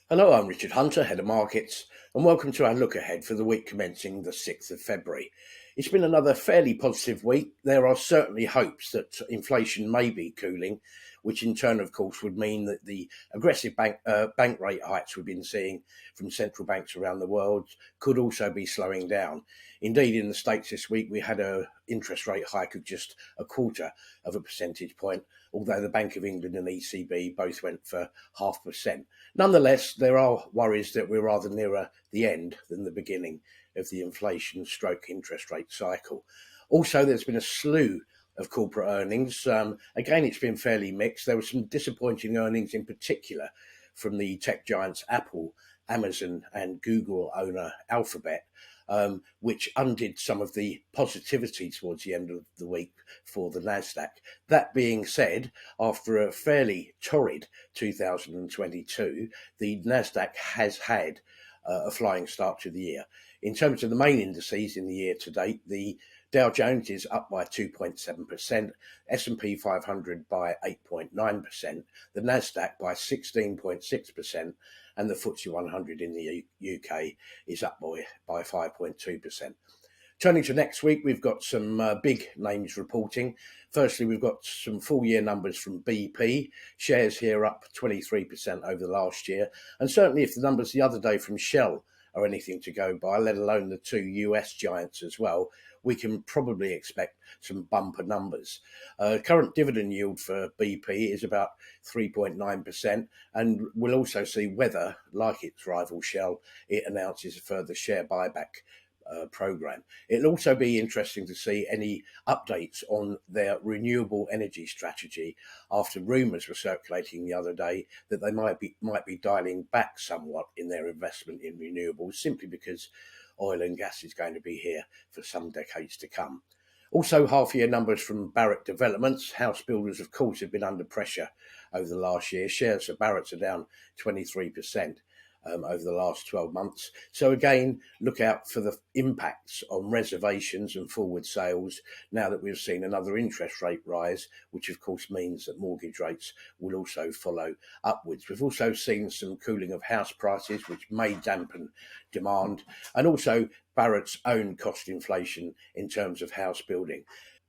Hello, I'm Richard Hunter, Head of Markets, and welcome to our look ahead for the week commencing the 6th of February. It's been another fairly positive week. There are certainly hopes that inflation may be cooling, which in turn, of course, would mean that the aggressive bank rate hikes we've been seeing from central banks around the world could also be slowing down. Indeed, in the States this week, we had an interest rate hike of just a quarter of a percentage point, although the Bank of England and ECB both went for 0.5%. Nonetheless, there are worries that we're rather nearer the end than the beginning of the inflation stroke interest rate cycle. Also, there's been a slew of corporate earnings. Again, it's been fairly mixed. There were some disappointing earnings in particular from the tech giants Apple, Amazon, and Google owner Alphabet, which undid some of the positivity towards the end of the week for the Nasdaq. That being said, after a fairly torrid 2022, the Nasdaq has had a flying start to the year. In terms of the main indices in the year to date, the Dow Jones is up by 2.7%, S&P 500 by 8.9%, the Nasdaq by 16.6%, and the FTSE 100 in the UK is up by 5.2%. Turning to next week, we've got some big names reporting. Firstly, we've got some full year numbers from BP. Shares here up 23% over the last year. And certainly if the numbers the other day from Shell are anything to go by, let alone the two US giants as well, we can probably expect some bumper numbers. Current dividend yield for BP is about 3.9%, and we'll also see whether, like its rival Shell, it announces a further share buyback program. It'll also be interesting to see any updates on their renewable energy strategy after rumours were circulating the other day that they might be dialing back somewhat in their investment in renewables simply because oil and gas is going to be here for some decades to come. Also, half-year numbers from Barratt Developments. House builders, of course, have been under pressure over the last year. Shares of Barratt's are down 23%. Over the last 12 months. So again, look out for the impacts on reservations and forward sales now that we've seen another interest rate rise, which of course means that mortgage rates will also follow upwards. We've also seen some cooling of house prices, which may dampen demand, and also Barratt's own cost inflation in terms of house building.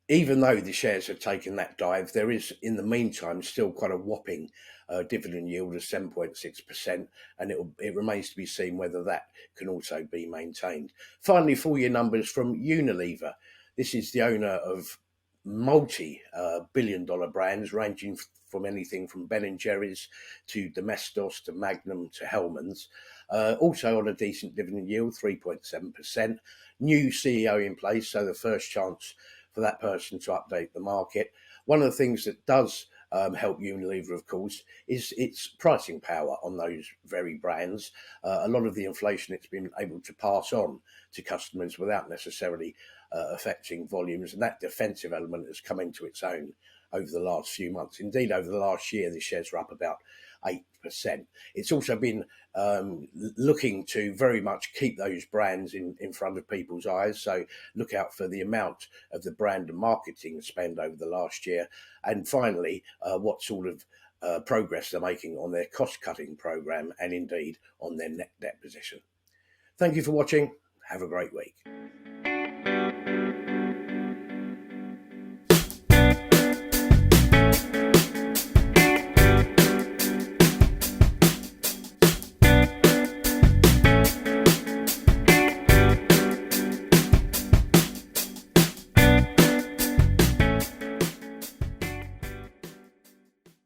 Even though the shares have taken that dive, there is, in the meantime, still quite a whopping dividend yield of 7.6%, and it remains to be seen whether that can also be maintained. Finally, full year numbers from Unilever. This is the owner of multi-billion-dollar brands, ranging from anything from Ben and Jerry's to Domestos to Magnum to Hellmann's. Also on a decent dividend yield, 3.7%. New CEO in place, so the first chance for that person to update the market. One of the things that does help Unilever, of course, is its pricing power on those very brands. A lot of the inflation it's been able to pass on to customers without necessarily affecting volumes, and that defensive element has come into its own over the last few months. Indeed, over the last year, the shares are up about 8%. It's also been looking to very much keep those brands in front of people's eyes. So look out for the amount of the brand and marketing spend over the last year. And finally, what sort of progress they're making on their cost-cutting program and indeed on their net debt position. Thank you for watching. Have a great week.